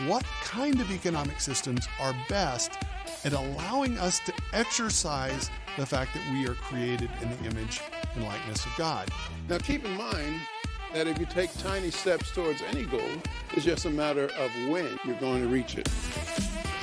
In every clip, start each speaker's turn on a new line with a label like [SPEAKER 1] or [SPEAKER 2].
[SPEAKER 1] What kind of economic systems are best at allowing us to exercise the fact that we are created in the image and likeness of God?
[SPEAKER 2] Now keep in mind that if you take tiny steps towards any goal, it's just a matter of when you're going to reach it.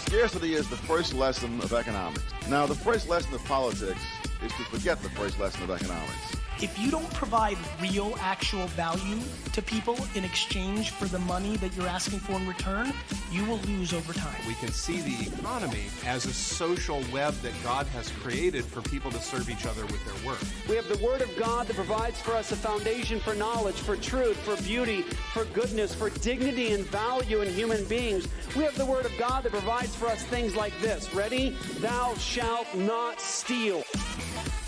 [SPEAKER 3] Scarcity is the first lesson of economics. Now, the first lesson of politics is to forget the first lesson of economics.
[SPEAKER 4] If you don't provide real, actual value to people in exchange for the money that you're asking for in return, you will lose over time.
[SPEAKER 5] We can see the economy as a social web that God has created for people to serve each other with their work.
[SPEAKER 6] We have the Word of God that provides for us a foundation for knowledge, for truth, for beauty, for goodness, for dignity and value in human beings. We have the Word of God that provides for us things like this. Ready? Thou shalt not steal.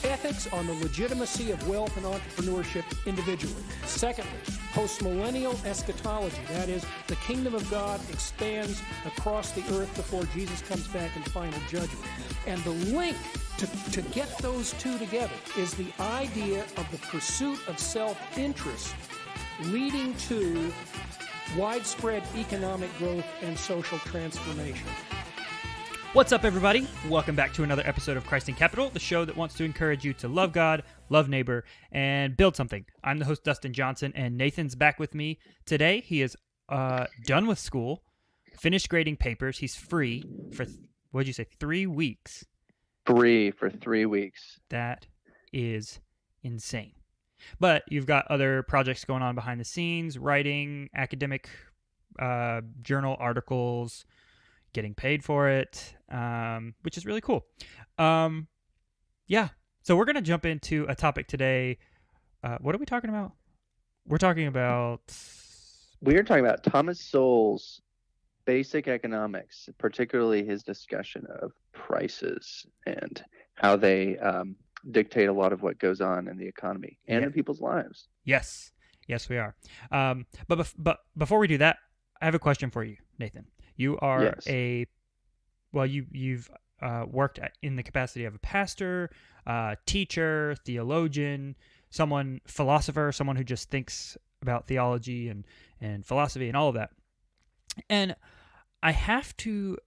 [SPEAKER 7] Ethics on the legitimacy of wealth and entrepreneurship individually. Secondly, postmillennial eschatology, that is, the kingdom of God expands across the earth before Jesus comes back in final judgment. And the link to get those two together is the idea of the pursuit of self-interest leading to widespread economic growth and social transformation.
[SPEAKER 8] What's up, everybody? Welcome back to another episode of Christ in Capital, the show that wants to encourage you to love God, love neighbor, and build something. I'm the host, Dustin Johnson, and Nathan's back with me today. He is done with school, finished grading papers. He's free for, 3 weeks?
[SPEAKER 9] Free for 3 weeks.
[SPEAKER 8] That is insane. But you've got other projects going on behind the scenes, writing, academic journal articles, getting paid for it, which is really cool. Yeah, so we're going to jump into a topic today. What are we talking about? We're talking about
[SPEAKER 9] Thomas Sowell's basic economics, particularly his discussion of prices and how they dictate a lot of what goes on in the economy and in people's lives.
[SPEAKER 8] Yes, we are. But before we do that, I have a question for you, Nathan. You are you've worked in the capacity of a pastor, teacher, theologian, philosopher, someone who just thinks about theology and philosophy and all of that. And I have to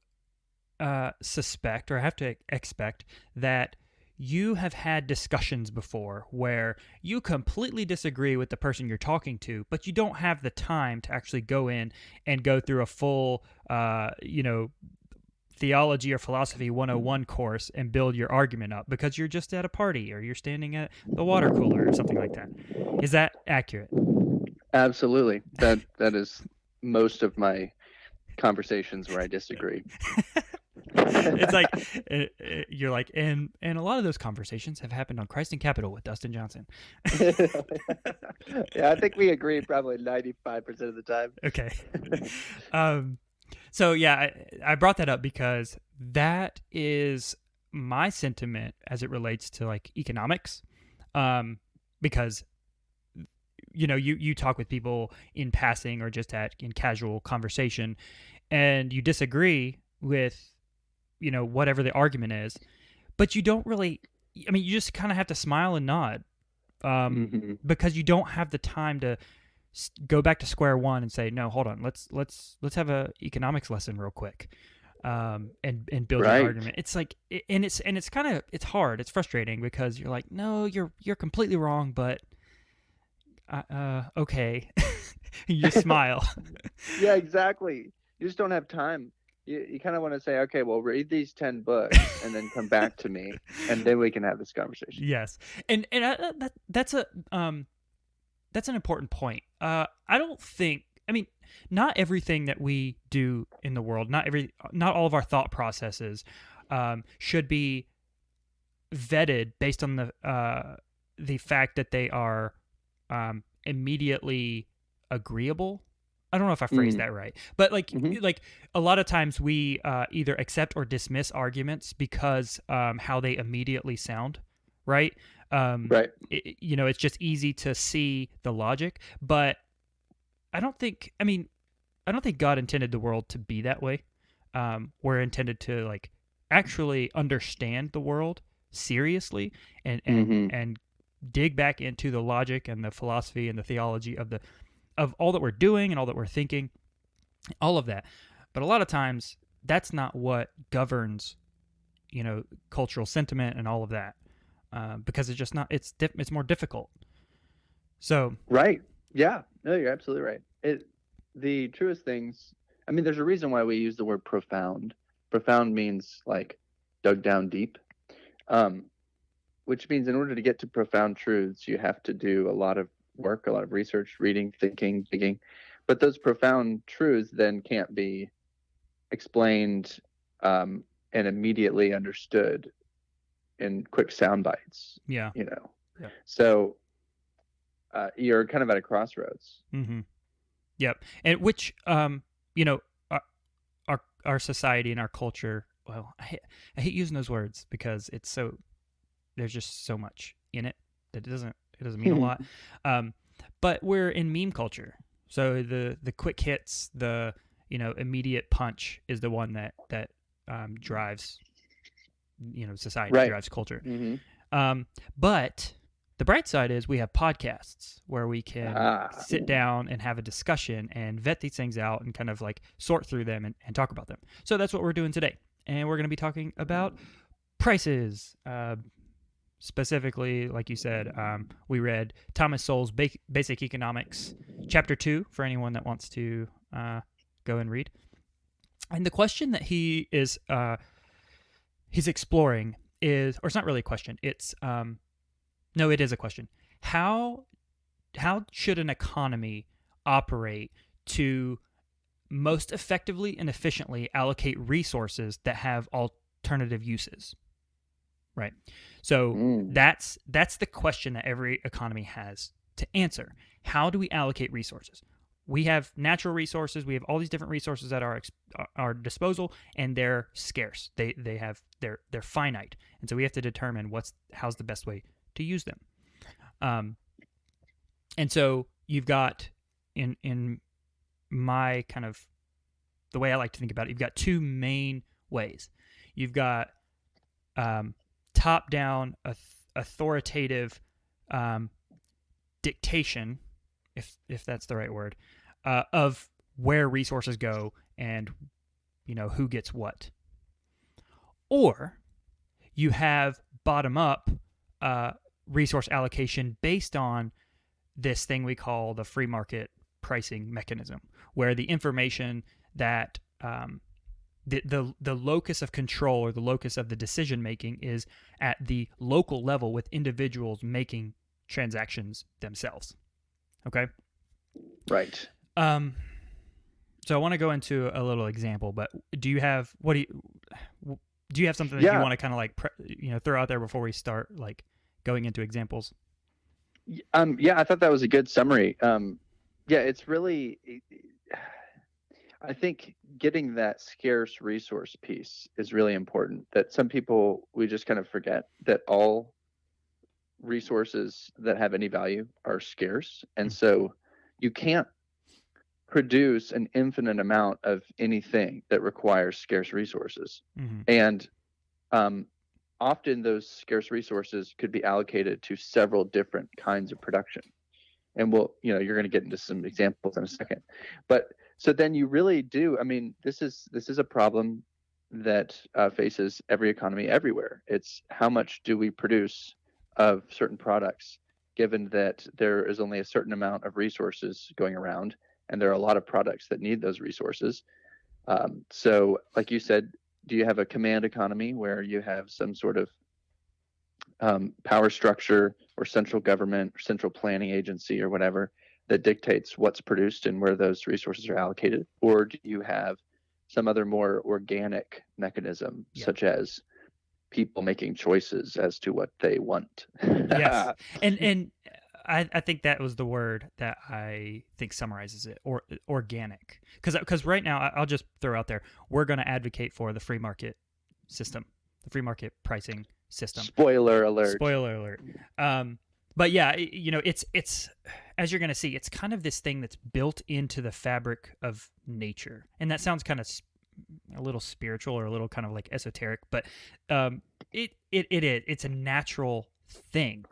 [SPEAKER 8] suspect, or I have to expect, that you have had discussions before where you completely disagree with the person you're talking to, but you don't have the time to actually go in and go through a full, theology or philosophy 101 course and build your argument up because you're just at a party or you're standing at the water cooler or something like that. Is that accurate?
[SPEAKER 9] Absolutely. That is most of my conversations where I disagree.
[SPEAKER 8] It's like you're like, and a lot of those conversations have happened on Christ in Capital with Dustin Johnson.
[SPEAKER 9] Yeah, I think we agree probably 95% of the time.
[SPEAKER 8] Okay. So yeah, I brought that up because that is my sentiment as it relates to like economics, because you talk with people in passing or just in casual conversation, and you disagree with whatever the argument is, but you don't really, you just kind of have to smile and nod, because you don't have the time to go back to square one and say, no, hold on, let's have a economics lesson real quick, and build an argument. It's like, and it's kind of, it's hard, it's frustrating because you're like, no, you're completely wrong, but okay. You just smile.
[SPEAKER 9] Yeah, exactly. You just don't have time. You kind of want to say, okay, well, read these 10 books and then come back to me, and then we can have this conversation.
[SPEAKER 8] Yes, and that's an important point. I don't think. Not everything that we do in the world, not all of our thought processes, should be vetted based on the fact that they are immediately agreeable. I don't know if I phrased that right, but like a lot of times we either accept or dismiss arguments because how they immediately sound, right? Right. It's just easy to see the logic, but I don't think God intended the world to be that way. We're intended to like actually understand the world seriously and dig back into the logic and the philosophy and the theology of all that we're doing and all that we're thinking, all of that. But a lot of times that's not what governs, cultural sentiment and all of that, because it's just not. It's more difficult. So
[SPEAKER 9] right, yeah, no, you're absolutely right. The truest things. I mean, there's a reason why we use the word profound. Profound means like dug down deep, which means in order to get to profound truths, you have to do a lot of work, a lot of research, reading, thinking, digging. But those profound truths then can't be explained and immediately understood in quick sound bites.
[SPEAKER 8] Yeah.
[SPEAKER 9] Yeah. So you're kind of at a crossroads.
[SPEAKER 8] Mm-hmm. Yep. And which, our society and our culture, well, I hate using those words because there's just so much in it that it doesn't mean a lot. But we're in meme culture. So the quick hits, the, immediate punch is the one that drives, society,
[SPEAKER 9] right.
[SPEAKER 8] drives culture.
[SPEAKER 9] Mm-hmm.
[SPEAKER 8] But the bright side is we have podcasts where we can sit down and have a discussion and vet these things out and kind of like sort through them and talk about them. So that's what we're doing today. And we're going to be talking about prices. Specifically, like you said, we read Thomas Sowell's Basic Economics, Chapter 2, for anyone that wants to go and read. And the question that he's exploring is, or it's not really a question, it's... No, it is a question. How should an economy operate to most effectively and efficiently allocate resources that have alternative uses? Right. So that's the question that every economy has to answer. How do we allocate resources? We have natural resources. We have all these different resources at our disposal, and they're scarce. They're finite, and so we have to determine how's the best way to use them. And so you've got in my kind of the way I like to think about it, you've got two main ways. You've got top-down authoritative dictation, if that's the right word, of where resources go and who gets what. Or you have bottom-up resource allocation based on this thing we call the free market pricing mechanism, where the information that the locus of control or the locus of the decision making is at the local level with individuals making transactions themselves. Okay?
[SPEAKER 9] Right.
[SPEAKER 8] So I want to go into a little example, but do you have something that you want to kind of like throw out there before we start like going into examples?
[SPEAKER 9] Yeah, I thought that was a good summary. It's really, I think getting that scarce resource piece is really important. That some people, we just kind of forget that all resources that have any value are scarce. And so you can't produce an infinite amount of anything that requires scarce resources. Mm-hmm. And often those scarce resources could be allocated to several different kinds of production. And you're going to get into some examples in a second. But so then you really do, I mean, this is a problem that faces every economy everywhere. It's how much do we produce of certain products, given that there is only a certain amount of resources going around, and there are a lot of products that need those resources. So like you said, do you have a command economy where you have some sort of power structure or central government or central planning agency or whatever that dictates what's produced and where those resources are allocated? Or do you have some other more organic mechanism, such as people making choices as to what they want?
[SPEAKER 8] Yes. And I think that was the word that I think summarizes it, or organic. Because right now, I'll just throw out there, we're going to advocate for the free market system, the free market pricing system.
[SPEAKER 9] Spoiler alert.
[SPEAKER 8] But yeah, it's as you're going to see, it's kind of this thing that's built into the fabric of nature. And that sounds kind of a little spiritual or a little kind of like esoteric, but it is. It's a natural thing.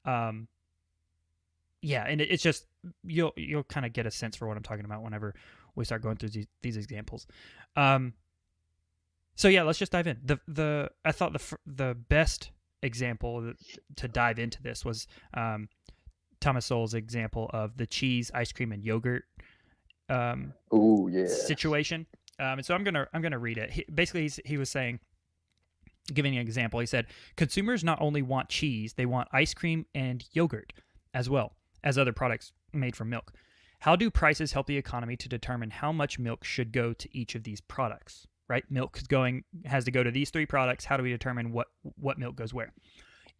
[SPEAKER 8] Yeah, and it's just you'll kind of get a sense for what I'm talking about whenever we start going through these examples. So yeah, let's just dive in. I thought the best example to dive into this was Thomas Sowell's example of the cheese, ice cream, and yogurt situation. And so I'm gonna read it. Basically, he was saying, giving an example. He said, consumers not only want cheese, they want ice cream and yogurt as well as other products made from milk. How do prices help the economy to determine how much milk should go to each of these products? Right? Milk has to go to these three products. How do we determine what milk goes where?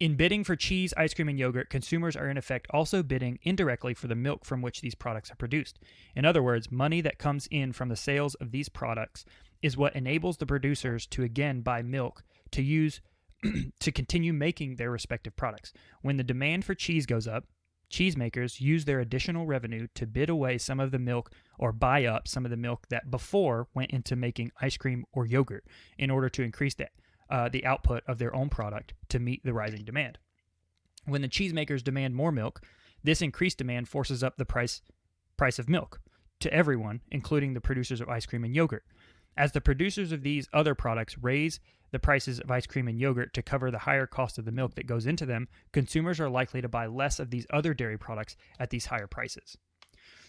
[SPEAKER 8] In bidding for cheese, ice cream, and yogurt, consumers are in effect also bidding indirectly for the milk from which these products are produced. In other words, money that comes in from the sales of these products is what enables the producers to again buy milk to use to continue making their respective products. When the demand for cheese goes up, cheesemakers use their additional revenue to bid away some of the milk or buy up some of the milk that before went into making ice cream or yogurt in order to increase the output of their own product to meet the rising demand. When the cheesemakers demand more milk, this increased demand forces up the price of milk to everyone, including the producers of ice cream and yogurt. As the producers of these other products raise the prices of ice cream and yogurt to cover the higher cost of the milk that goes into them, consumers are likely to buy less of these other dairy products at these higher prices.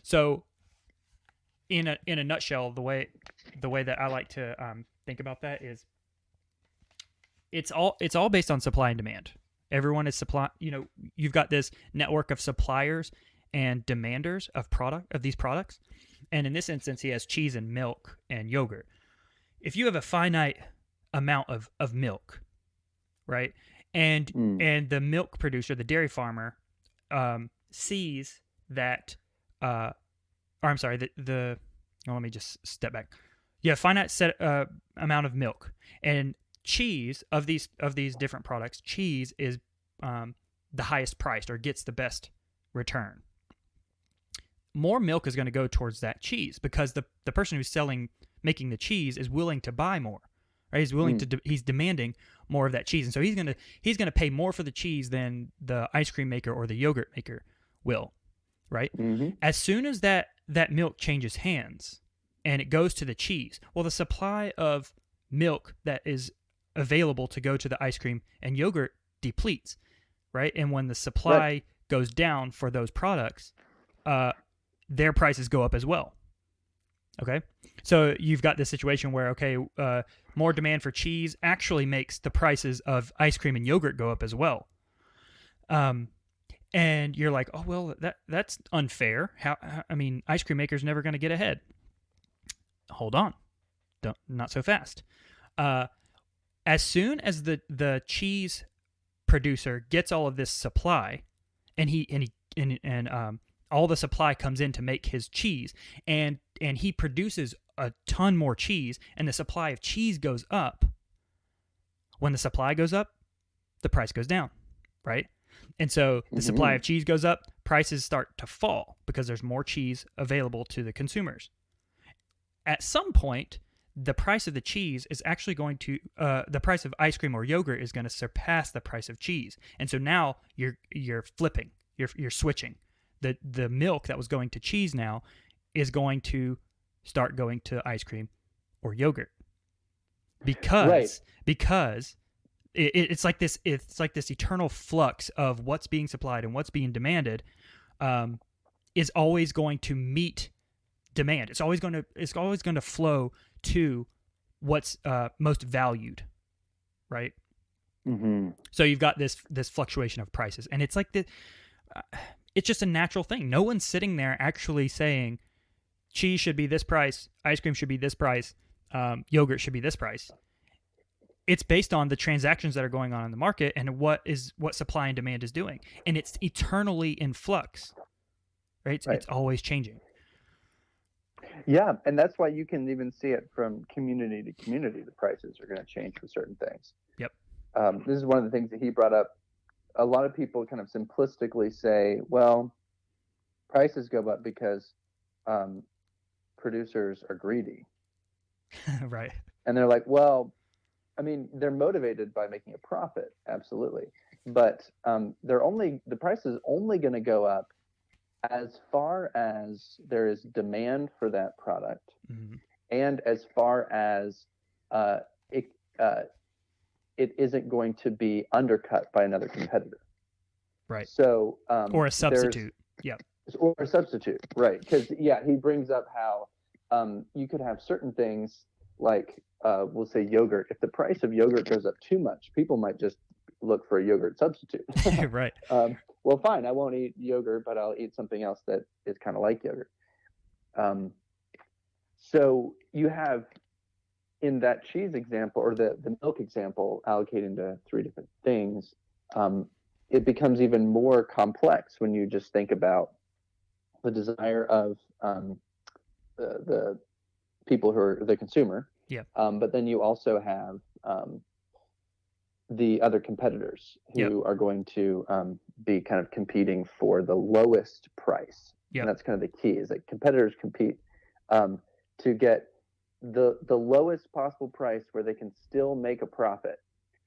[SPEAKER 8] So, in a nutshell, the way that I like to think about that is, it's all based on supply and demand. Everyone is supply. You've got this network of suppliers and demanders of these products, and in this instance, he has cheese and milk and yogurt. If you have a finite amount of milk, right, and the milk producer, the dairy farmer, sees that, let me just step back. You have a finite set amount of milk, and cheese of these different products, cheese is the highest priced or gets the best return. More milk is going to go towards that cheese because the person who's making the cheese is willing to buy more. Right? He's willing he's demanding more of that cheese, and so he's gonna pay more for the cheese than the ice cream maker or the yogurt maker will. Right? Mm-hmm. As soon as that milk changes hands and it goes to the cheese, well, the supply of milk that is available to go to the ice cream and yogurt depletes, right? And when the supply goes down for those products, their prices go up as well. Okay, so you've got this situation where more demand for cheese actually makes the prices of ice cream and yogurt go up as well. And you're like, oh well, that's unfair. Ice cream maker's never going to get ahead. Hold on, not so fast. As soon as the cheese producer gets all of this supply, and all the supply comes in to make his cheese, and he produces a ton more cheese, and the supply of cheese goes up. When the supply goes up, the price goes down, right? And so the supply of cheese goes up, prices start to fall because there's more cheese available to the consumers. At some point, the price of the cheese is actually going to, the price of ice cream or yogurt is going to surpass the price of cheese. And so now you're flipping, you're switching. The milk that was going to cheese now is going to start going to ice cream or yogurt because it's like this eternal flux of what's being supplied and what's being demanded is always going to meet demand. It's always going to flow to what's most valued, right? Mm-hmm. So you've got this fluctuation of prices, and it's like it's just a natural thing. No one's sitting there actually saying cheese should be this price, ice cream should be this price, yogurt should be this price. It's based on the transactions that are going on in the market and what supply and demand is doing, and it's eternally in flux, right? It's always changing.
[SPEAKER 9] Yeah, and that's why you can even see it from community to community. The prices are going to change for certain things.
[SPEAKER 8] Yep.
[SPEAKER 9] This is one of the things that he brought up. A lot of people kind of simplistically say, well, prices go up because producers are greedy.
[SPEAKER 8] Right.
[SPEAKER 9] And they're like, well, they're motivated by making a profit. Absolutely. but the price is only going to go up as far as there is demand for that product, and as far as it isn't going to be undercut by another competitor.
[SPEAKER 8] Right.
[SPEAKER 9] So
[SPEAKER 8] or a substitute. Yeah.
[SPEAKER 9] Or a substitute, right? Because he brings up how you could have certain things like we'll say yogurt. If the price of yogurt goes up too much, people might just look for a yogurt substitute.
[SPEAKER 8] Right.
[SPEAKER 9] Well, fine, I won't eat yogurt, but I'll eat something else that is kind of like yogurt. So you have, in that cheese example or the milk example, allocating to three different things, it becomes even more complex when you just think about the desire of the people who are the consumer.
[SPEAKER 8] Yeah.
[SPEAKER 9] But then you also have the other competitors who are going to be kind of competing for the lowest price. And that's kind of the key, is that competitors compete to get the lowest possible price where they can still make a profit,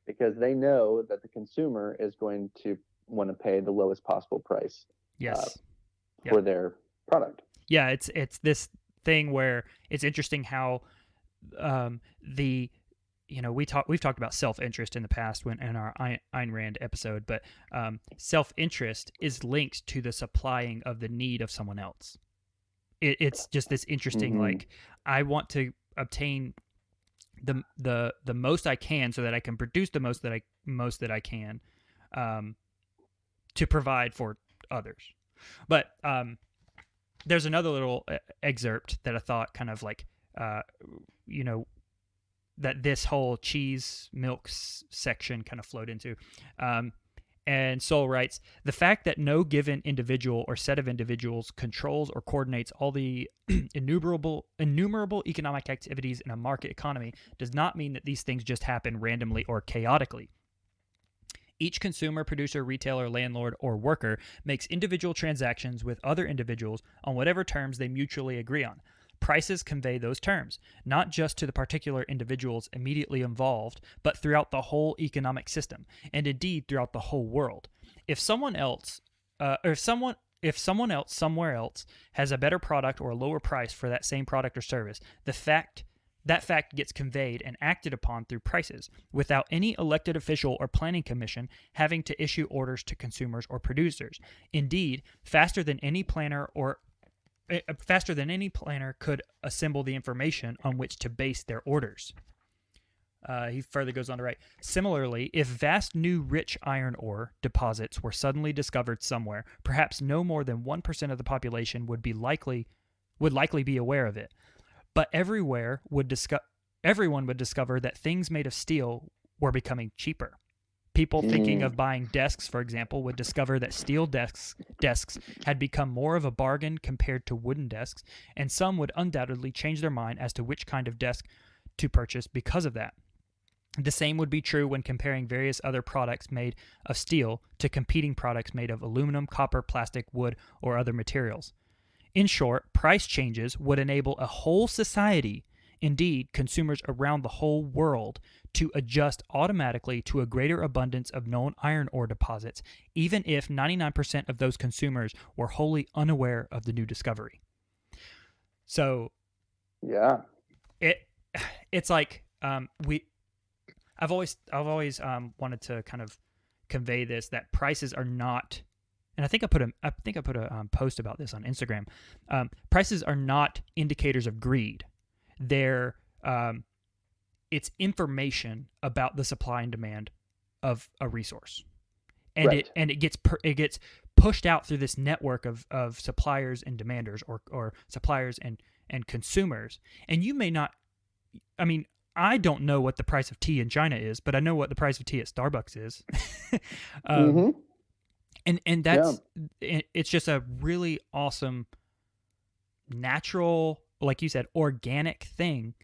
[SPEAKER 9] because they know that the consumer is going to want to pay the lowest possible price for their product.
[SPEAKER 8] Yeah, it's this thing where it's interesting how we've talked about self-interest in the past in our Ayn Rand episode, but self-interest is linked to the supplying of the need of someone else. It's just this interesting, like, I want to obtain the most I can so that I can produce the most that I can to provide for others. But there's another little excerpt that I thought kind of like that this whole cheese milk section kind of flowed into. And Sowell writes, the fact that no given individual or set of individuals controls or coordinates all the innumerable economic activities in a market economy does not mean that these things just happen randomly or chaotically. Each consumer, producer, retailer, landlord, or worker makes individual transactions with other individuals on whatever terms they mutually agree on. Prices convey those terms, not just to the particular individuals immediately involved, but throughout the whole economic system, and indeed throughout the whole world. If someone else somewhere else has a better product or a lower price for that same product or service, that fact gets conveyed and acted upon through prices, without any elected official or planning commission having to issue orders to consumers or producers. Indeed, faster than any planner could assemble the information on which to base their orders. He further goes on to write, similarly, if vast new rich iron ore deposits were suddenly discovered somewhere, perhaps no more than 1% of the population would likely be aware of it. But everyone would discover that things made of steel were becoming cheaper. People thinking of buying desks, for example, would discover that steel desks had become more of a bargain compared to wooden desks, and some would undoubtedly change their mind as to which kind of desk to purchase because of that. The same would be true when comparing various other products made of steel to competing products made of aluminum, copper, plastic, wood, or other materials. In short, price changes would enable a whole society, indeed consumers around the whole world, to adjust automatically to a greater abundance of known iron ore deposits, even if 99% of those consumers were wholly unaware of the new discovery. So,
[SPEAKER 9] yeah,
[SPEAKER 8] it's like I've always wanted to kind of convey this, that prices are not. And I think I put a post about this on Instagram. Prices are not indicators of greed. They're it's information about the supply and demand of a resource, and
[SPEAKER 9] right.
[SPEAKER 8] it gets pushed out through this network of suppliers and demanders, or suppliers and consumers. And you may not. I mean, I don't know what the price of tea in China is, but I know what the price of tea at Starbucks is. And that's it's just a really awesome, natural, like you said, organic thing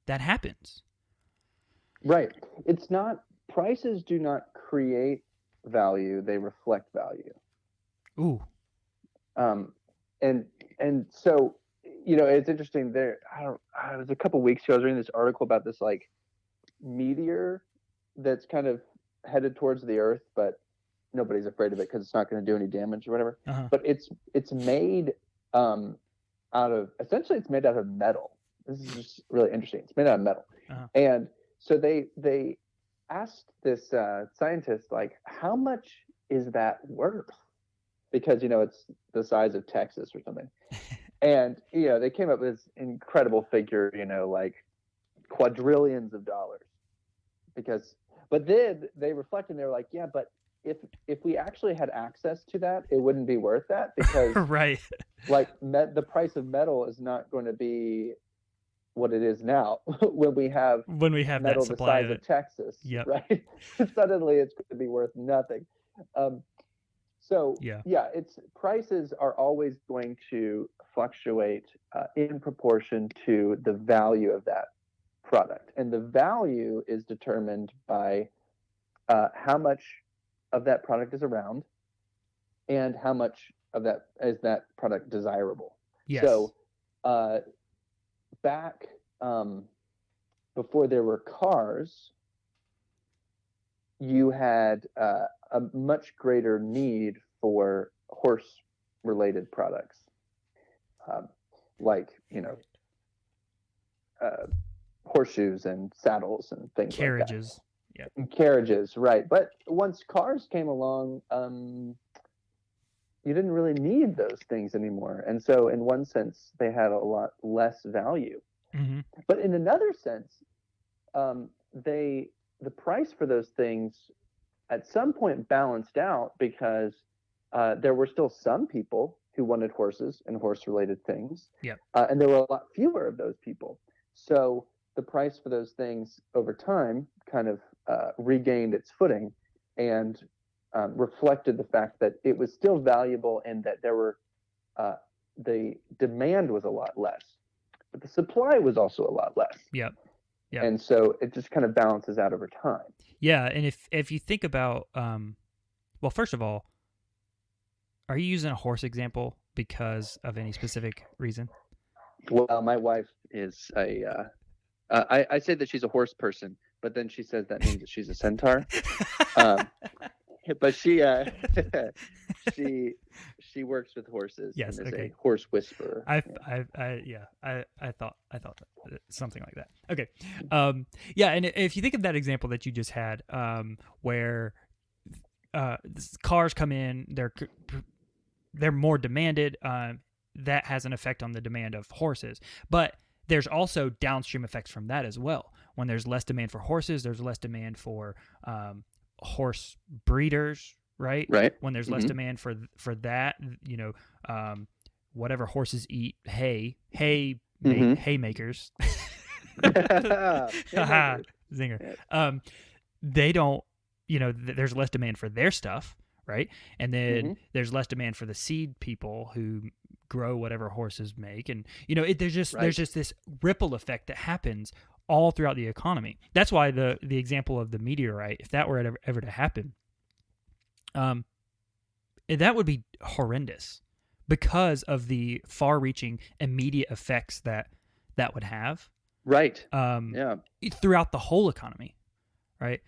[SPEAKER 8] that happens. Right.
[SPEAKER 9] It's not, prices do not create value, they reflect value.
[SPEAKER 8] Ooh.
[SPEAKER 9] And so, it's interesting there. It was a couple weeks ago, I was reading this article about this like meteor that's kind of headed towards the Earth, but nobody's afraid of it because it's not going to do any damage or whatever.
[SPEAKER 8] Uh-huh.
[SPEAKER 9] But it's made out of, essentially it's made out of metal. This is just really interesting. It's made out of metal.
[SPEAKER 8] Uh-huh.
[SPEAKER 9] And so they asked this scientist, like, how much is that worth? Because, it's the size of Texas or something. And, they came up with this incredible figure, like quadrillions of dollars. But then they reflected and they were like, yeah, but if we actually had access to that, it wouldn't be worth that because
[SPEAKER 8] right.
[SPEAKER 9] Like the price of metal is not going to be what it is now when we have metal
[SPEAKER 8] that supply
[SPEAKER 9] the size of Texas,
[SPEAKER 8] yep.
[SPEAKER 9] right? Suddenly it's going to be worth nothing. It's prices are always going to fluctuate in proportion to the value of that product, and the value is determined by how much of that product is around and how much of that is that product desirable.
[SPEAKER 8] Yes.
[SPEAKER 9] So back before there were cars, you had a much greater need for horse-related products, like horseshoes and saddles and things
[SPEAKER 8] carriages.
[SPEAKER 9] Like that. Yeah, carriages, right? But once cars came along, you didn't really need those things anymore, and so in one sense, they had a lot less value.
[SPEAKER 8] Mm-hmm.
[SPEAKER 9] But in another sense, the price for those things at some point balanced out because there were still some people who wanted horses and horse-related things,
[SPEAKER 8] yep.
[SPEAKER 9] And there were a lot fewer of those people. So the price for those things over time kind of regained its footing and reflected the fact that it was still valuable and that there were the demand was a lot less, but the supply was also a lot less.
[SPEAKER 8] Yep. Yeah.
[SPEAKER 9] And so it just kind of balances out over time.
[SPEAKER 8] Yeah, and if you think about, well, first of all, are you using a horse example because of any specific reason?
[SPEAKER 9] Well, my wife is I say that she's a horse person, but then she says that means that she's a centaur. But she works with horses.
[SPEAKER 8] Yes,
[SPEAKER 9] and is
[SPEAKER 8] okay.
[SPEAKER 9] a horse whisperer.
[SPEAKER 8] I thought something like that. Okay. And if you think of that example that you just had, where cars come in, they're more demanded. That has an effect on the demand of horses, but there's also downstream effects from that as well. When there's less demand for horses, there's less demand for horse breeders, right?
[SPEAKER 9] Right.
[SPEAKER 8] When there's less demand for that, whatever horses eat, hay makers. Zinger. They don't, there's less demand for their stuff, right? And then there's less demand for the seed people who grow whatever horses make, and there's just this ripple effect that happens all throughout the economy. That's why the example of the meteorite, if that were ever to happen, that would be horrendous because of the far-reaching immediate effects that would have.
[SPEAKER 9] Right.
[SPEAKER 8] Throughout the whole economy, right?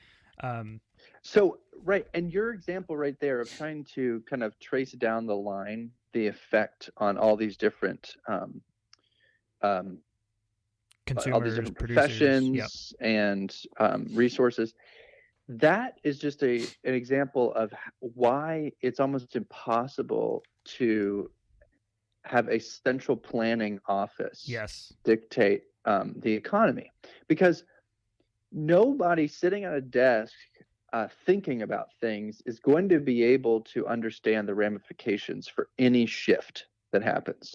[SPEAKER 9] So, right, and your example right there of trying to kind of trace down the line, the effect on all these different
[SPEAKER 8] consumers,
[SPEAKER 9] all these different
[SPEAKER 8] producers,
[SPEAKER 9] professions, and resources. That is just an example of why it's almost impossible to have a central planning office dictate the economy, because nobody sitting at a desk thinking about things is going to be able to understand the ramifications for any shift that happens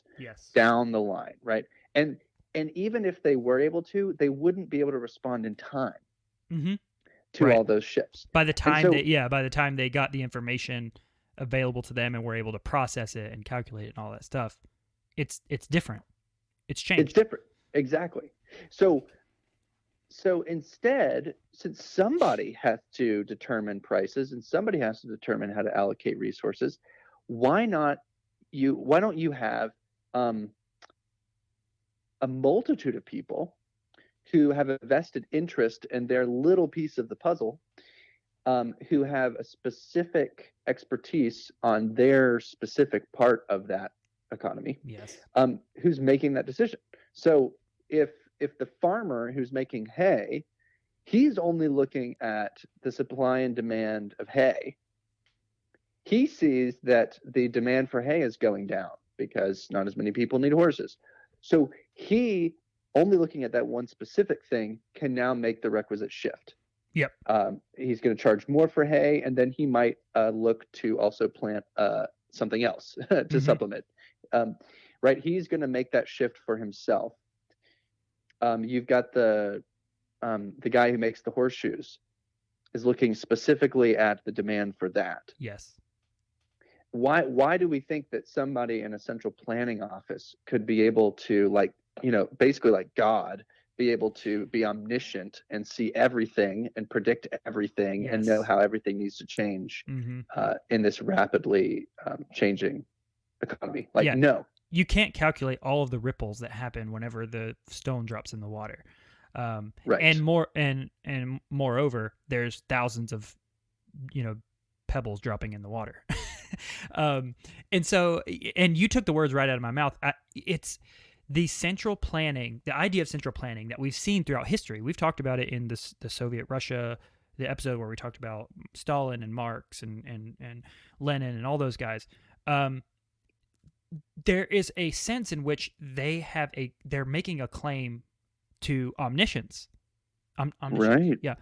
[SPEAKER 9] down the line, right? And even if they were able to, they wouldn't be able to respond in time to all those shifts.
[SPEAKER 8] By the time by the time they got the information available to them and were able to process it and calculate it and all that stuff, it's different. It's changed.
[SPEAKER 9] It's different. Exactly. So instead, since somebody has to determine prices and somebody has to determine how to allocate resources, why don't you have a multitude of people who have a vested interest in their little piece of the puzzle, who have a specific expertise on their specific part of that economy.
[SPEAKER 8] Yes.
[SPEAKER 9] Who's making that decision. So if the farmer who's making hay, he's only looking at the supply and demand of hay, he sees that the demand for hay is going down because not as many people need horses. So he, only looking at that one specific thing, can now make the requisite shift.
[SPEAKER 8] Yep.
[SPEAKER 9] He's going to charge more for hay, and then he might look to also plant something else to supplement. Right? He's going to make that shift for himself. You've got the guy who makes the horseshoes is looking specifically at the demand for that.
[SPEAKER 8] Yes.
[SPEAKER 9] Why do we think that somebody in a central planning office could be able to, like, basically like God, be able to be omniscient and see everything and predict everything and know how everything needs to change in this rapidly changing economy? Like, no.
[SPEAKER 8] You can't calculate all of the ripples that happen whenever the stone drops in the water.
[SPEAKER 9] Right.
[SPEAKER 8] And moreover, there's thousands of, pebbles dropping in the water. And so, and you took the words right out of my mouth. It's the central planning, the idea of central planning that we've seen throughout history. We've talked about it in the Soviet Russia, the episode where we talked about Stalin and Marx and Lenin and all those guys. There is a sense in which they're making a claim to omniscience.
[SPEAKER 9] Right.
[SPEAKER 8] Yeah.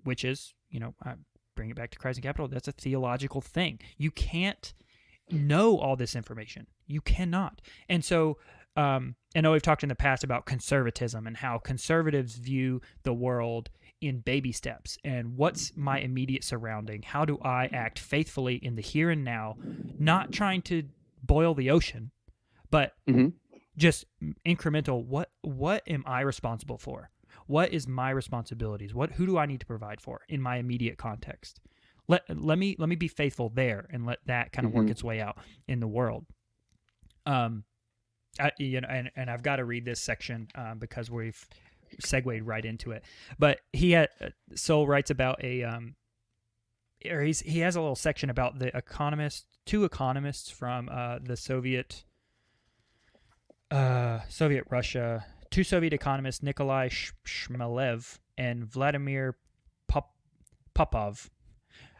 [SPEAKER 8] Which is, bring it back to Christ and Capital. That's a theological thing. You can't know all this information. You cannot. And so, I know we've talked in the past about conservatism and how conservatives view the world in baby steps and what's my immediate surrounding. How do I act faithfully in the here and now, not trying to boil the ocean, but just incremental. What am I responsible for? What is my responsibilities? Who do I need to provide for in my immediate context? Let me be faithful there and let that kind of work its way out in the world. And I've got to read this section because we've segued right into it. But Sowell writes about he has a little section about two economists from the Soviet Russia, two Soviet economists, Nikolai Shmelev and Vladimir Popov.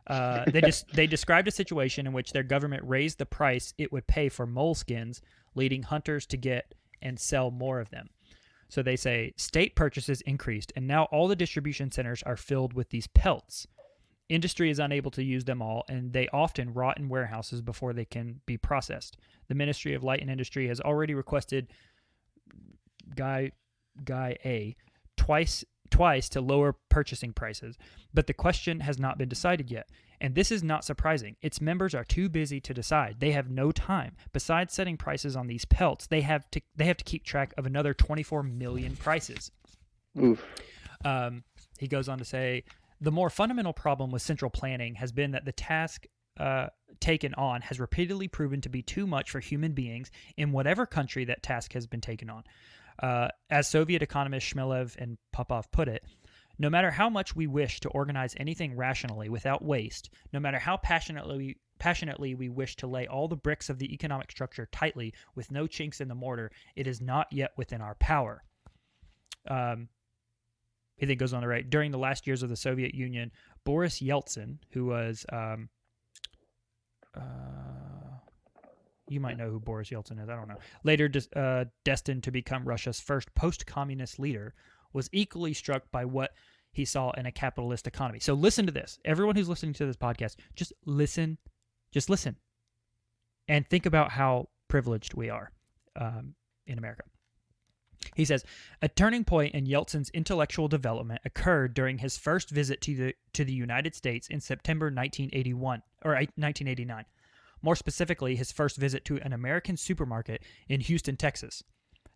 [SPEAKER 8] They described a situation in which their government raised the price it would pay for moleskins, leading hunters to get and sell more of them. So they say state purchases increased, and now all the distribution centers are filled with these pelts. Industry is unable to use them all, and they often rot in warehouses before they can be processed. The Ministry of Light and Industry has already requested Guy A twice to lower purchasing prices, but the question has not been decided yet. And this is not surprising. Its members are too busy to decide. They have no time. Besides setting prices on these pelts, they have to keep track of another 24 million prices.
[SPEAKER 9] Oof.
[SPEAKER 8] He goes on to say, the more fundamental problem with central planning has been that the task taken on has repeatedly proven to be too much for human beings in whatever country that task has been taken on. As Soviet economists Shmelev and Popov put it, no matter how much we wish to organize anything rationally without waste, no matter how passionately we wish to lay all the bricks of the economic structure tightly with no chinks in the mortar, it is not yet within our power. He then goes on to write, during the last years of the Soviet Union, Boris Yeltsin, who was, you might know who Boris Yeltsin is, I don't know, later destined to become Russia's first post-communist leader, was equally struck by what he saw in a capitalist economy. So listen to this. Everyone who's listening to this podcast, just listen, and think about how privileged we are in America. He says, a turning point in Yeltsin's intellectual development occurred during his first visit to the United States in September 1989. More specifically, his first visit to an American supermarket in Houston, Texas.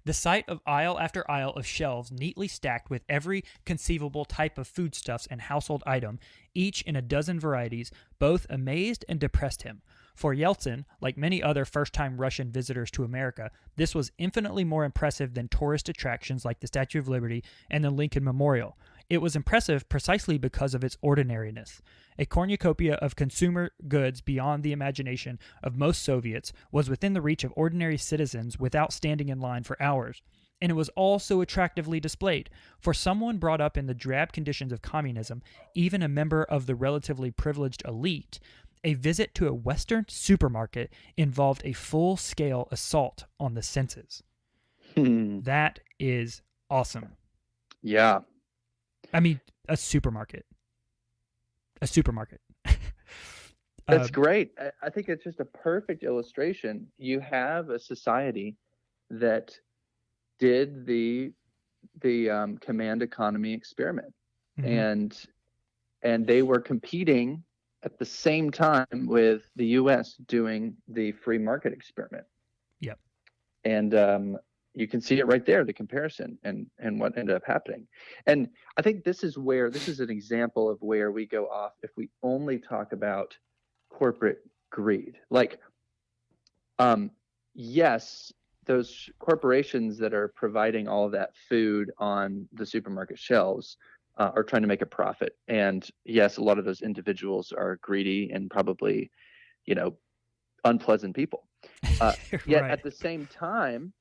[SPEAKER 8] The sight of aisle after aisle of shelves neatly stacked with every conceivable type of foodstuffs and household item, each in a dozen varieties, both amazed and depressed him. For Yeltsin, like many other first-time Russian visitors to America, this was infinitely more impressive than tourist attractions like the Statue of Liberty and the Lincoln Memorial. It was impressive precisely because of its ordinariness. A cornucopia of consumer goods beyond the imagination of most Soviets was within the reach of ordinary citizens without standing in line for hours. And it was all so attractively displayed. For someone brought up in the drab conditions of communism, even a member of the relatively privileged elite, a visit to a Western supermarket involved a full-scale assault on the senses. That is awesome.
[SPEAKER 9] Yeah.
[SPEAKER 8] I mean, a supermarket. A supermarket.
[SPEAKER 9] That's great. I think it's just a perfect illustration. You have a society that did the command economy experiment, and they were competing at the same time with the U.S. doing the free market experiment.
[SPEAKER 8] Yep.
[SPEAKER 9] And you can see it right there, the comparison and what ended up happening. And I think this is an example of where we go off if we only talk about corporate greed. Like, yes, those corporations that are providing all of that food on the supermarket shelves are trying to make a profit. And yes, a lot of those individuals are greedy and probably, unpleasant people. Yet
[SPEAKER 8] Right.
[SPEAKER 9] at the same time,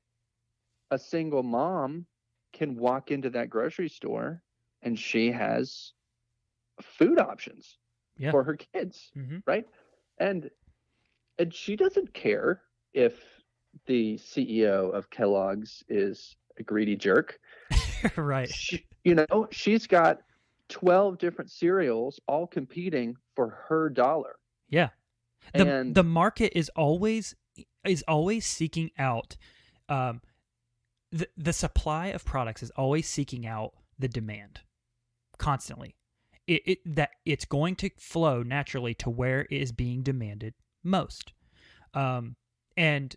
[SPEAKER 9] a single mom can walk into that grocery store and she has food options for her kids, right? And she doesn't care if the CEO of Kellogg's is a greedy jerk.
[SPEAKER 8] Right.
[SPEAKER 9] She's got 12 different cereals all competing for her dollar.
[SPEAKER 8] Yeah. The market is always seeking out the supply of products is always seeking out the demand constantly. It's going to flow naturally to where it is being demanded most. And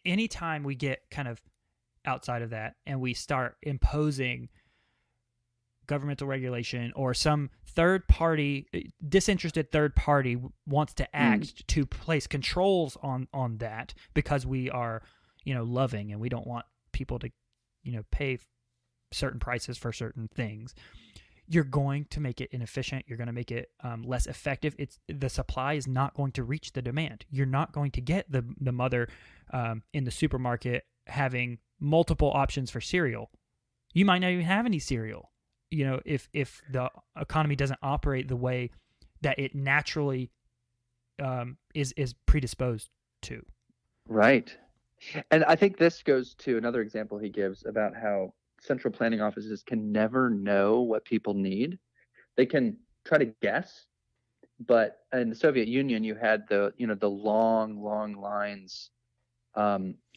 [SPEAKER 8] anytime we get kind of outside of that and we start imposing governmental regulation or some disinterested third party wants to act to place controls on that because we are, loving and we don't want people to, pay certain prices for certain things, you're going to make it inefficient. You're going to make it less effective. The supply is not going to reach the demand. You're not going to get the mother in the supermarket having multiple options for cereal. You might not even have any cereal. If the economy doesn't operate the way that it naturally is predisposed to.
[SPEAKER 9] Right. And I think this goes to another example he gives about how central planning offices can never know what people need. They can try to guess, but in the Soviet Union, you had the long lines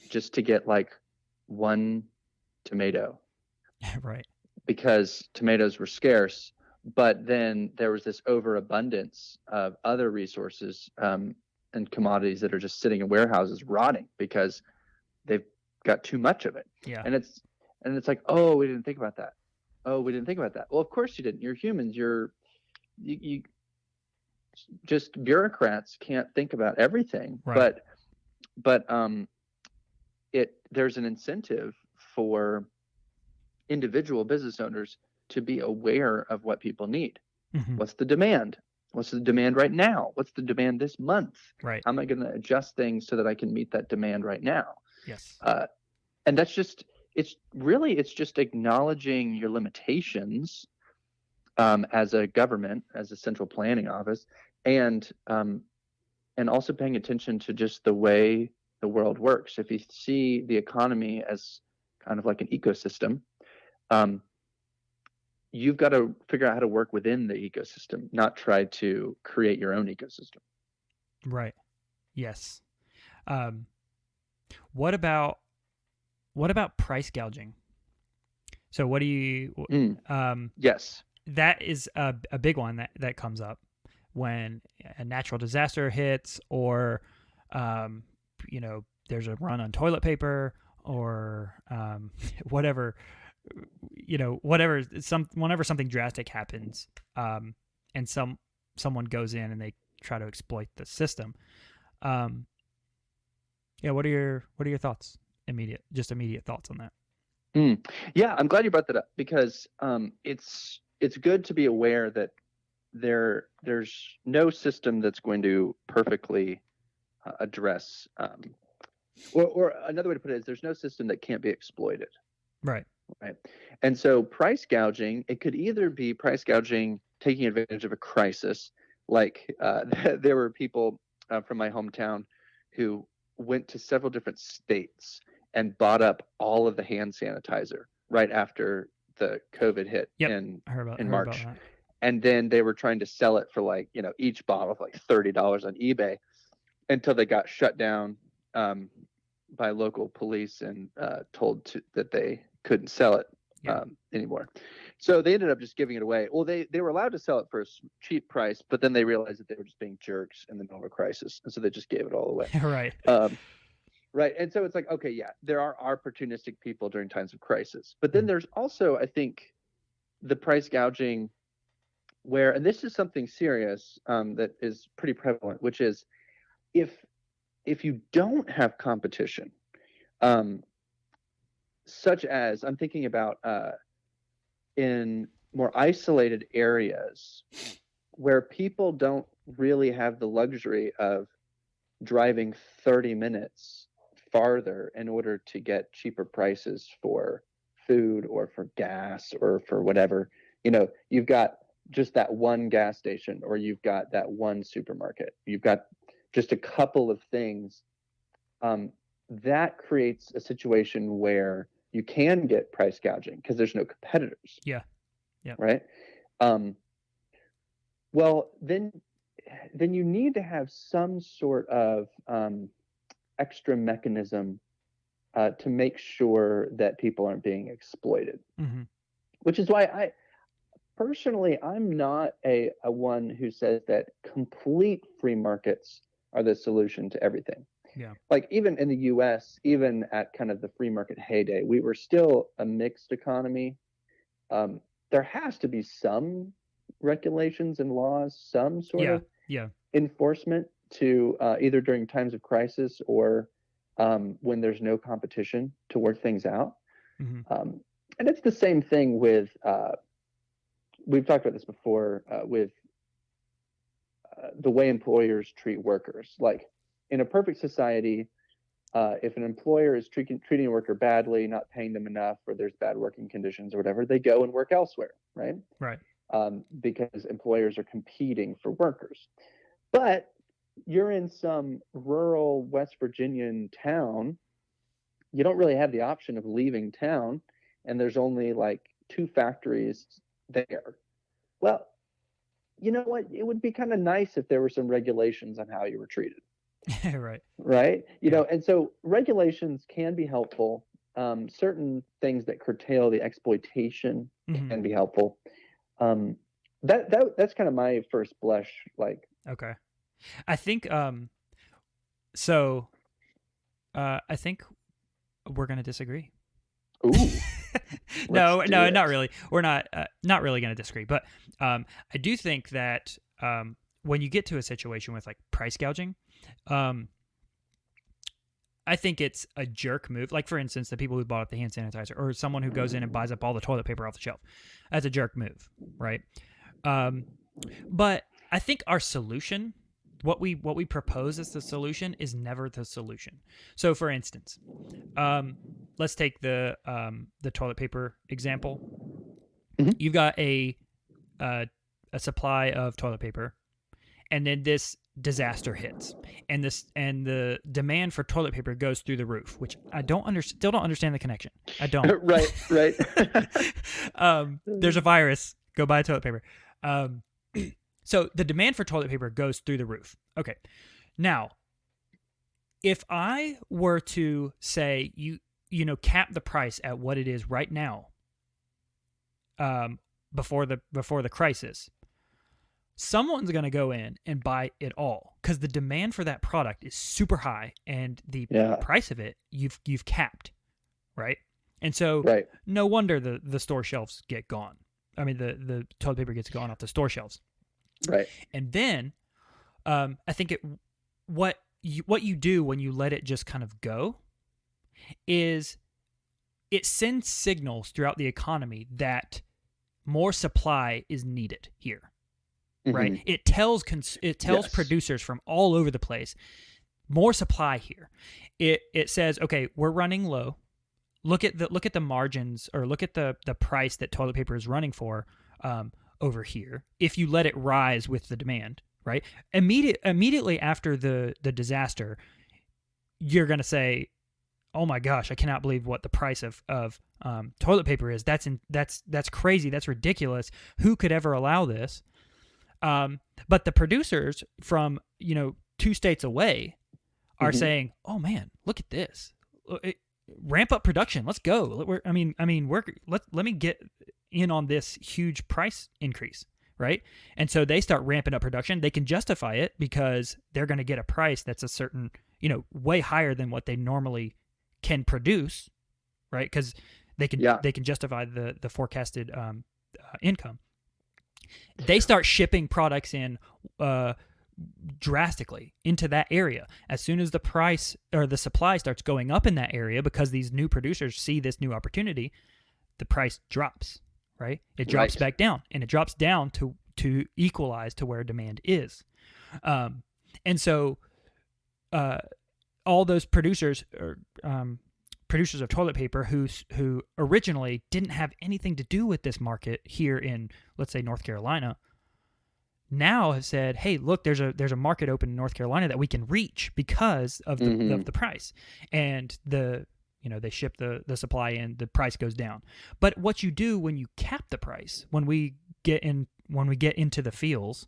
[SPEAKER 9] just to get like one tomato.
[SPEAKER 8] Right.
[SPEAKER 9] Because tomatoes were scarce, but then there was this overabundance of other resources and commodities that are just sitting in warehouses rotting because they've got too much of it.
[SPEAKER 8] Yeah.
[SPEAKER 9] And it's like, oh, we didn't think about that. Oh, we didn't think about that. Well, of course you didn't. You're humans. You just bureaucrats can't think about everything.
[SPEAKER 8] Right.
[SPEAKER 9] But there's an incentive for individual business owners to be aware of what people need. What's the demand? What's the demand right now? What's the demand this month?
[SPEAKER 8] Right.
[SPEAKER 9] How am I going to adjust things so that I can meet that demand right now?
[SPEAKER 8] Yes.
[SPEAKER 9] And that's just, it's just acknowledging your limitations as a government, as a central planning office, and also paying attention to just the way the world works. If you see the economy as kind of like an ecosystem, you've got to figure out how to work within the ecosystem, not try to create your own ecosystem.
[SPEAKER 8] Right. Yes. What about price gouging? So what do you?
[SPEAKER 9] Yes.
[SPEAKER 8] That is a big one that comes up when a natural disaster hits, or there's a run on toilet paper, or whatever. Whenever something drastic happens, and someone goes in and they try to exploit the system. What are your thoughts? Immediate thoughts on that?
[SPEAKER 9] Yeah, I'm glad you brought that up, because it's good to be aware that there's no system that's going to perfectly address, or another way to put it is there's no system that can't be exploited.
[SPEAKER 8] Right.
[SPEAKER 9] Right. And so price gouging, it could either be price gouging taking advantage of a crisis, like there were people from my hometown who went to several different states and bought up all of the hand sanitizer right after the COVID hit in March. And then they were trying to sell it for like, each bottle for like $30 on eBay, until they got shut down by local police and told that they couldn't sell it anymore. So they ended up just giving it away. Well, they were allowed to sell it for a cheap price, but then they realized that they were just being jerks in the middle of a crisis, and so they just gave it all away.
[SPEAKER 8] Right.
[SPEAKER 9] Right. And so it's like, okay, yeah, there are opportunistic people during times of crisis, but then there's also, I think, the price gouging where, and this is something serious that is pretty prevalent, which is if you don't have competition, such as I'm thinking about in more isolated areas where people don't really have the luxury of driving 30 minutes farther in order to get cheaper prices for food or for gas or for whatever. You've got just that one gas station, or you've got that one supermarket. You've got just a couple of things. That creates a situation where you can get price gouging because there's no competitors.
[SPEAKER 8] Yeah. Yeah.
[SPEAKER 9] Right. Well, then you need to have some sort of extra mechanism to make sure that people aren't being exploited. Mm-hmm. Which is why I'm not a one who says that complete free markets are the solution to everything.
[SPEAKER 8] Yeah.
[SPEAKER 9] Like even in the US, even at kind of the free market heyday, we were still a mixed economy. There has to be some regulations and laws, some sort of enforcement to either during times of crisis or when there's no competition to work things out. Mm-hmm. And it's the same thing with, we've talked about this before, with the way employers treat workers. Like in a perfect society, if an employer is treating a worker badly, not paying them enough, or there's bad working conditions or whatever, they go and work elsewhere, right?
[SPEAKER 8] Right.
[SPEAKER 9] Because employers are competing for workers. But you're in some rural West Virginian town, you don't really have the option of leaving town, and there's only like 2 factories there. Well, you know what? It would be kind of nice if there were some regulations on how you were treated.
[SPEAKER 8] Right.
[SPEAKER 9] Right. And so regulations can be helpful. Certain things that curtail the exploitation can be helpful. That's kind of my first blush. Like,
[SPEAKER 8] okay. I think, I think we're going to disagree.
[SPEAKER 9] Ooh.
[SPEAKER 8] No, not really. We're not really going to disagree, but I do think that when you get to a situation with like price gouging, I think it's a jerk move. Like for instance, the people who bought up the hand sanitizer, or someone who goes in and buys up all the toilet paper off the shelf. That's a jerk move, right? But I think our solution, what we propose as the solution, is never the solution. So for instance, let's take the toilet paper example. Mm-hmm. You've got a supply of toilet paper, and then this disaster hits, and the demand for toilet paper goes through the roof, which I still don't understand the connection. I don't.
[SPEAKER 9] Right.
[SPEAKER 8] There's a virus. Go buy toilet paper. So the demand for toilet paper goes through the roof. Okay. Now, if I were to say cap the price at what it is right now, before the crisis, someone's going to go in and buy it all because the demand for that product is super high, and the price of it you've capped, right? And so no wonder the store shelves get gone. I mean, the toilet paper gets gone off the store shelves.
[SPEAKER 9] Right.
[SPEAKER 8] And then I think what you do when you let it just kind of go is it sends signals throughout the economy that more supply is needed here, right?
[SPEAKER 9] Mhm.
[SPEAKER 8] It tells
[SPEAKER 9] Yes.
[SPEAKER 8] producers from all over the place, more supply here. It says, okay, we're running low. Look at the margins, or look at the price that toilet paper is running for over here. If you let it rise with the demand, right? Immediately after the disaster, you're gonna say, oh my gosh, I cannot believe what the price of toilet paper is. That's crazy. That's ridiculous. Who could ever allow this? But the producers from 2 states away are saying, oh man, look at this. Ramp up production. Let's go. Let me get in on this huge price increase, right? And so they start ramping up production. They can justify it because they're going to get a price that's a certain, way higher than what they normally can produce, right? Because they can justify the forecasted income. They start shipping products in drastically into that area. As soon as the price or the supply starts going up in that area, because these new producers see this new opportunity, the price drops, right? It drops back down, and it drops down to equalize to where demand is. And so all those producers producers of toilet paper who originally didn't have anything to do with this market here in, let's say, North Carolina, now have said, hey, look, there's a market open in North Carolina that we can reach because of the price. And they ship the supply in, the price goes down. But what you do when you cap the price, when we get into the fields,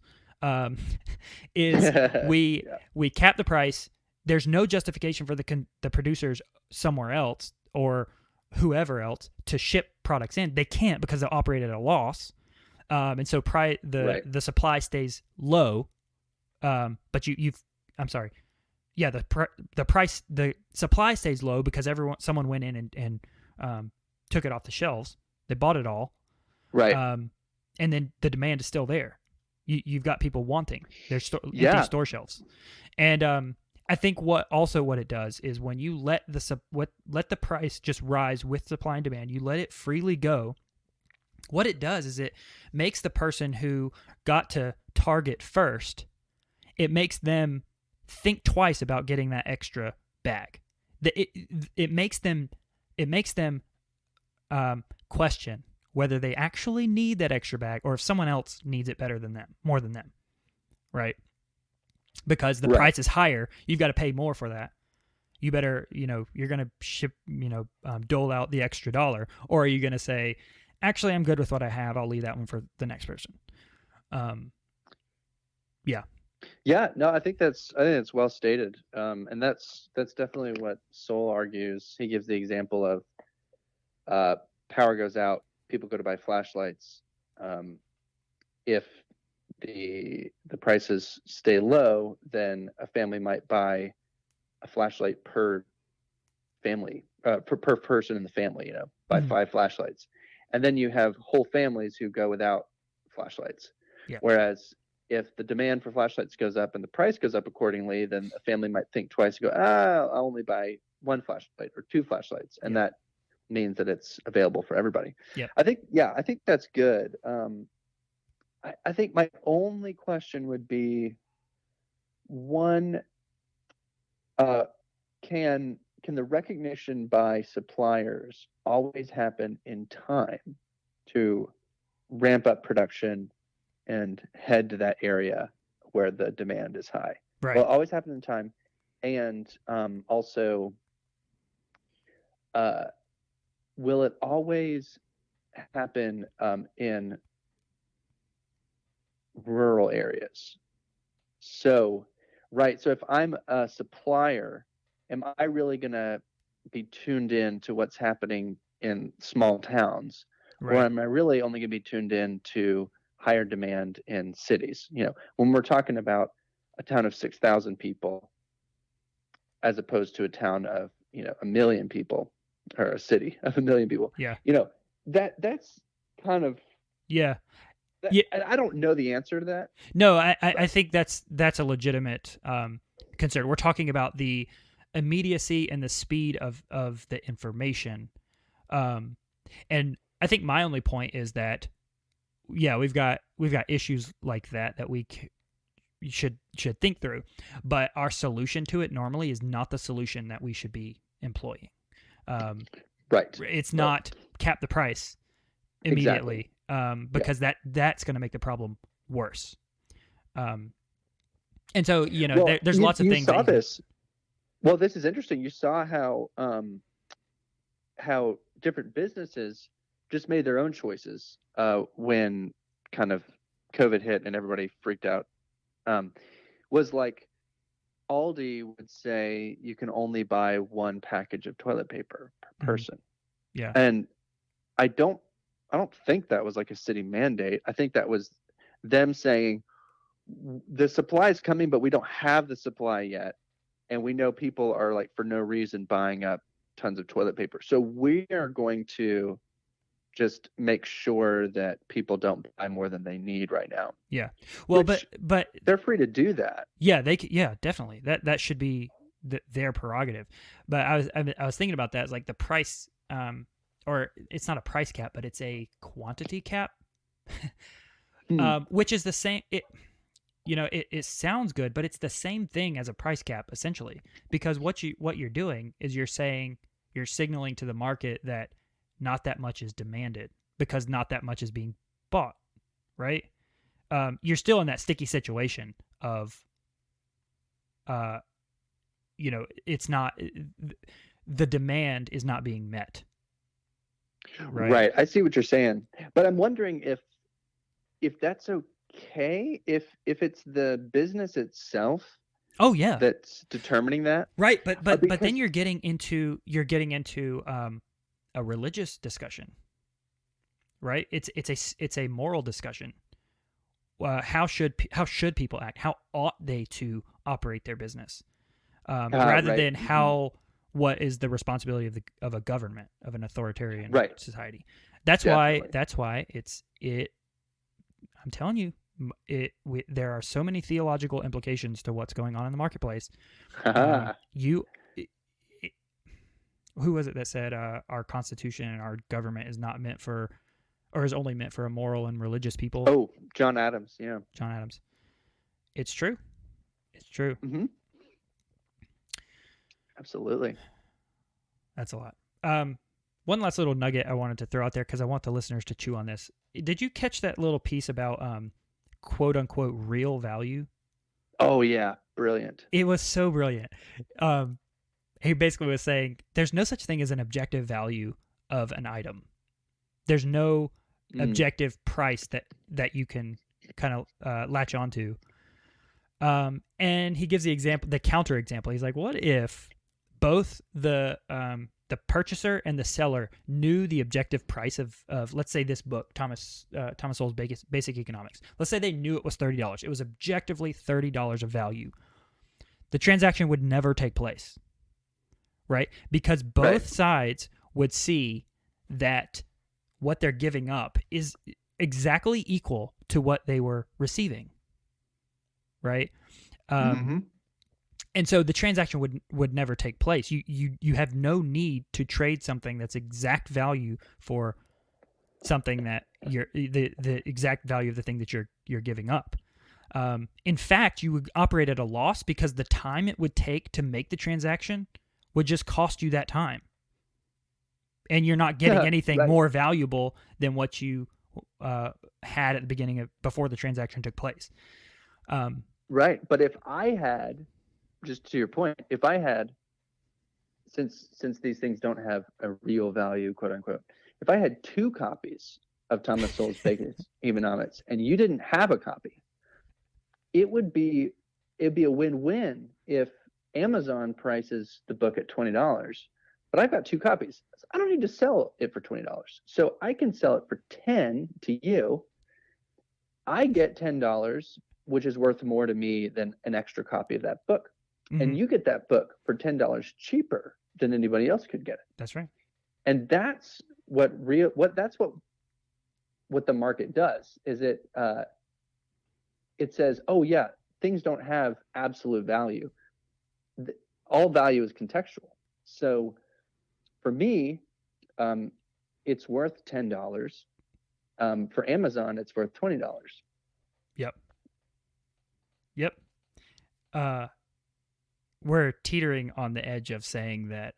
[SPEAKER 8] is we cap the price. There's no justification for the producers somewhere else or whoever else to ship products in. They can't, because they operate at a loss. And so the supply stays low, but the supply stays low because someone went in and took it off the shelves. They bought it all,
[SPEAKER 9] right?
[SPEAKER 8] And then the demand is still there. You've got people wanting their empty store shelves, and I think what it does is when you let the price just rise with supply and demand, you let it freely go. What it does is it makes the person who got to target first, it makes them think twice about getting that extra bag. It makes them question whether they actually need that extra bag, or if someone else needs it more than them, right? Because the price is higher, you've got to pay more for that. You better, you're going to ship, dole out the extra $1, or are you going to say, actually, I'm good with what I have. I'll leave that one for the next person.
[SPEAKER 9] Yeah, no, I think that's well stated. And that's definitely what Sowell argues. He gives the example of power goes out, people go to buy flashlights. If the prices stay low, then a family might buy a flashlight per family, per person in the family, buy 5 flashlights. And then you have whole families who go without flashlights.
[SPEAKER 8] Yeah.
[SPEAKER 9] Whereas if the demand for flashlights goes up and the price goes up accordingly, then a family might think twice and go, I'll only buy 1 flashlight or 2 flashlights. And that means that it's available for everybody.
[SPEAKER 8] Yeah.
[SPEAKER 9] I think that's good. I think my only question would be, one, can the recognition by suppliers always happen in time to ramp up production and head to that area where the demand is high?
[SPEAKER 8] Right.
[SPEAKER 9] Will it always happen in time? And also, will it always happen in rural areas? So if I'm a supplier, am I really going to be tuned in to what's happening in small towns? Right. Or am I really only going to be tuned in to higher demand in cities? When we're talking about a town of 6,000 people, as opposed to a town of, 1 million people, or a city of 1 million people.
[SPEAKER 8] Yeah.
[SPEAKER 9] That's kind of.
[SPEAKER 8] Yeah.
[SPEAKER 9] I don't know the answer to that.
[SPEAKER 8] No, I think that's a legitimate concern. We're talking about the immediacy and the speed of the information And I think my only point is that, yeah, we've got issues like that we should think through, but our solution to it normally is not the solution that we should be employing.
[SPEAKER 9] Right.
[SPEAKER 8] It's not cap the price immediately, because that's going to make the problem worse. And so, there's lots of things.
[SPEAKER 9] You saw this. Well, this is interesting. You saw how different businesses just made their own choices when kind of COVID hit and everybody freaked out. Was like Aldi would say you can only buy one package of toilet paper per person.
[SPEAKER 8] Yeah.
[SPEAKER 9] And I don't think that was like a city mandate. I think that was them saying the supply is coming, but we don't have the supply yet. And we know people are like for no reason buying up tons of toilet paper. So we are going to just make sure that people don't buy more than they need right now.
[SPEAKER 8] Yeah. Well, but
[SPEAKER 9] they're free to do that.
[SPEAKER 8] Yeah, definitely. That should be their prerogative. But I was thinking about that as like the price, or it's not a price cap, but it's a quantity cap, which is the same. It sounds good, but it's the same thing as a price cap essentially, because what you're doing is you're signaling to the market that not that much is demanded because not that much is being bought, right? You're still in that sticky situation of, it's not, the demand is not being met.
[SPEAKER 9] Right. I see what you're saying, but I'm wondering if that's okay, if it's the business itself.
[SPEAKER 8] Oh yeah,
[SPEAKER 9] that's determining that.
[SPEAKER 8] Right, but then you're getting into a religious discussion, right? It's a moral discussion. How should people act? How ought they to operate their business, rather than what is the responsibility of a government, of an authoritarian society? That's why I'm telling you, there are so many theological implications to what's going on in the marketplace. Who was it that said our Constitution and our government is not meant for, or is only meant for a moral and religious people?
[SPEAKER 9] Oh, John Adams. Yeah.
[SPEAKER 8] John Adams. It's true. It's true.
[SPEAKER 9] Mm-hmm. Absolutely.
[SPEAKER 8] That's a lot. One last little nugget I wanted to throw out there because I want the listeners to chew on this. Did you catch that little piece about quote unquote real value?
[SPEAKER 9] Oh yeah. Brilliant.
[SPEAKER 8] It was so brilliant. He basically was saying there's no such thing as an objective value of an item. There's no objective price that you can kind of latch onto. And he gives the counter example. He's like, what if both the purchaser and the seller knew the objective price of let's say this book, Thomas Sowell's Basic Economics. Let's say they knew it was $30. It was objectively $30 of value. The transaction would never take place, right? Because both sides would see that what they're giving up is exactly equal to what they were receiving, right? And so the transaction would never take place. You have no need to trade something that's exact value for something that the exact value of the thing that you're giving up. In fact, you would operate at a loss because the time it would take to make the transaction would just cost you that time. And you're not getting anything more valuable than what you had at the beginning before the transaction took place.
[SPEAKER 9] Right. But if I had, just to your point, if I had, since these things don't have a real value, quote unquote, if I had 2 copies of Thomas Sowell's Basic Economics and you didn't have a copy, it'd be a win-win if Amazon prices the book at $20, but I've got 2 copies. So I don't need to sell it for $20. So I can sell it for $10 to you. I get $10, which is worth more to me than an extra copy of that book. Mm-hmm. And you get that book for $10 cheaper than anybody else could get it.
[SPEAKER 8] That's right.
[SPEAKER 9] And that's what the market does, is it says, oh yeah, things don't have absolute value. All value is contextual. So for me, it's worth $10. For Amazon, it's worth $20.
[SPEAKER 8] Yep. We're teetering on the edge of saying that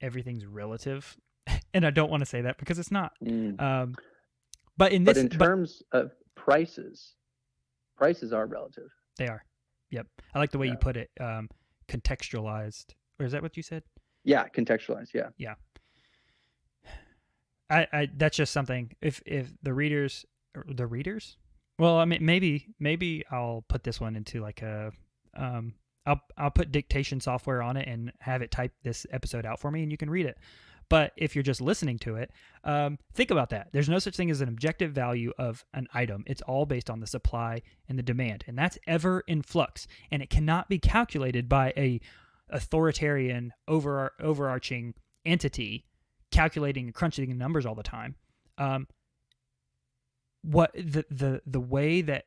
[SPEAKER 8] everything's relative, and I don't want to say that because it's not. But in
[SPEAKER 9] terms of prices are relative.
[SPEAKER 8] They are. Yep. I like the way you put it. Contextualized, or is that what you said?
[SPEAKER 9] Yeah, contextualized. Yeah.
[SPEAKER 8] Yeah. I that's just something. If the readers, well, I mean, maybe I'll put this one into like a I'll put dictation software on it and have it type this episode out for me, and you can read it. But if you're just listening to it, think about that. There's no such thing as an objective value of an item. It's all based on the supply and the demand, and that's ever in flux, and it cannot be calculated by a authoritarian, overarching entity calculating and crunching the numbers all the time. What the way that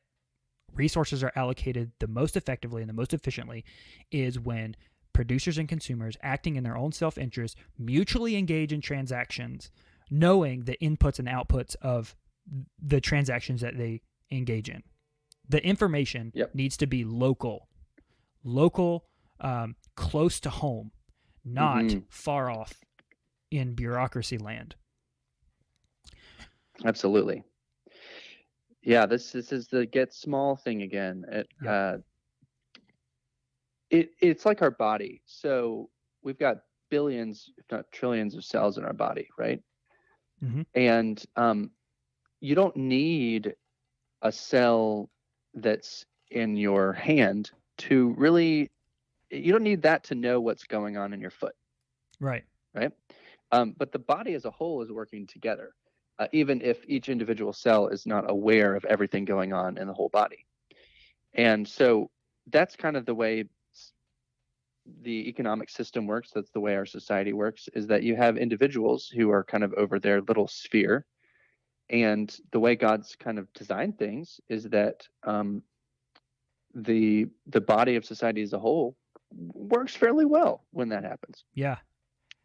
[SPEAKER 8] resources are allocated the most effectively and the most efficiently is when producers and consumers, acting in their own self-interest, mutually engage in transactions, knowing the inputs and outputs of the transactions that they engage in. The information needs to be local, close to home, not far off in bureaucracy land.
[SPEAKER 9] Absolutely. Yeah, this is the get small thing again. It's like our body. So we've got billions, if not trillions, of cells in our body, right? And you don't need a cell that's in your hand to really. You don't need that to know what's going on in your foot. Right. But the body as a whole is working together, even if each individual cell is not aware of everything going on in the whole body. And so that's kind of the way the economic system works. That's the way our society works, is that you have individuals who are kind of over their little sphere. And the way God's kind of designed things is that the body of society as a whole works fairly well when that happens.
[SPEAKER 8] Yeah.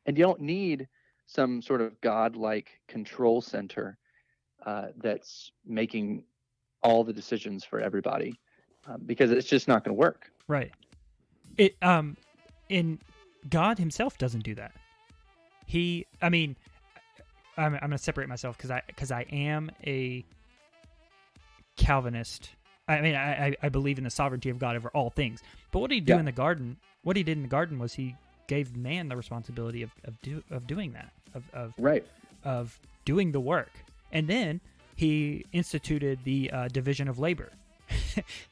[SPEAKER 9] And you don't need some sort of God-like control center that's making all the decisions for everybody, because it's just not going to work.
[SPEAKER 8] Right. In God himself doesn't do that. I'm going to separate myself because I am a Calvinist. I mean, I believe in the sovereignty of God over all things. But what did he do in the garden? What he did in the garden was he gave man the responsibility of doing that, of doing the work, and then he instituted the division of labor.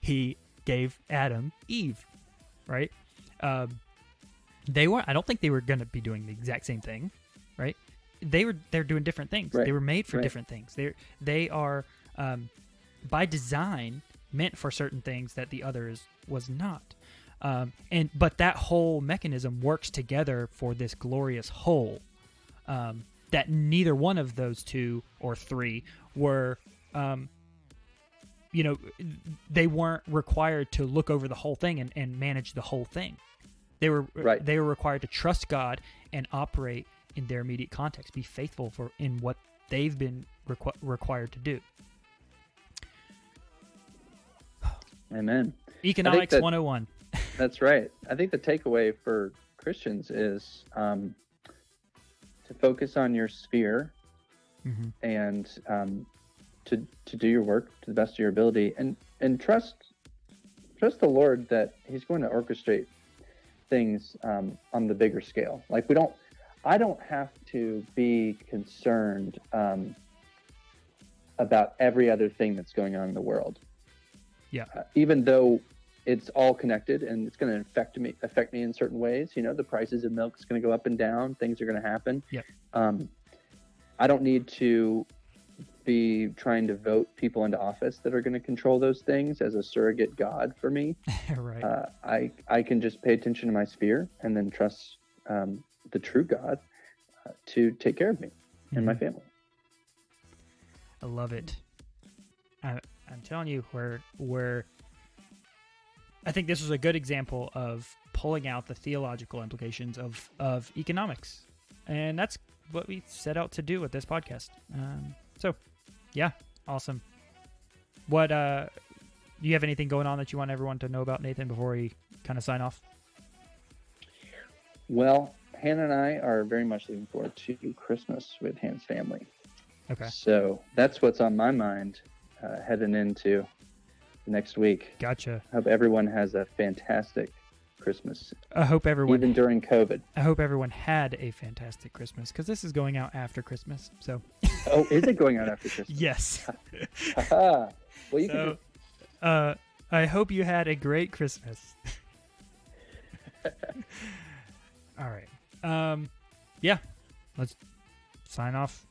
[SPEAKER 8] He gave Adam Eve, right? I don't think they were going to be doing the exact same thing, right? They're doing different things. Right. They were made for different things. They are by design meant for certain things that the others was not. But that whole mechanism works together for this glorious whole, that neither one of those two or three were, they weren't required to look over the whole thing and manage the whole thing. They were required to trust God and operate in their immediate context, be faithful in what they've been required to do.
[SPEAKER 9] Amen.
[SPEAKER 8] Economics 101.
[SPEAKER 9] That's right. I think the takeaway for Christians is to focus on your sphere and to do your work to the best of your ability, and trust the Lord that He's going to orchestrate things on the bigger scale. Like I don't have to be concerned about every other thing that's going on in the world.
[SPEAKER 8] Yeah.
[SPEAKER 9] Even though it's all connected and it's going to affect me in certain ways. The prices of milk is going to go up and down. Things are going to happen.
[SPEAKER 8] Yep.
[SPEAKER 9] I don't need to be trying to vote people into office that are going to control those things as a surrogate God for me.
[SPEAKER 8] Right.
[SPEAKER 9] I can just pay attention to my sphere and then trust the true God to take care of me and my family.
[SPEAKER 8] I love it. I'm telling you, where I think this was a good example of pulling out the theological implications of economics. And that's what we set out to do with this podcast. So, yeah, awesome. What, do you have anything going on that you want everyone to know about, Nathan, before we kind of sign off?
[SPEAKER 9] Well, Hannah and I are very much looking forward to Christmas with Hannah's family.
[SPEAKER 8] Okay.
[SPEAKER 9] So that's what's on my mind heading into next week.
[SPEAKER 8] Gotcha.
[SPEAKER 9] I hope everyone has a fantastic Christmas.
[SPEAKER 8] I hope everyone,
[SPEAKER 9] even during COVID.
[SPEAKER 8] I hope everyone had a fantastic Christmas, because this is going out after Christmas. So.
[SPEAKER 9] Oh, is it going out after Christmas?
[SPEAKER 8] Yes.
[SPEAKER 9] Well, you can.
[SPEAKER 8] I hope you had a great Christmas. All right. Yeah. Let's sign off.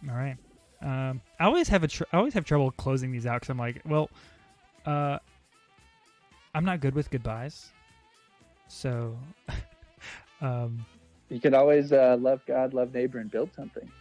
[SPEAKER 8] All right. I always have trouble closing these out because I'm like, well, I'm not good with goodbyes, so
[SPEAKER 9] you can always love God, love neighbor, and build something.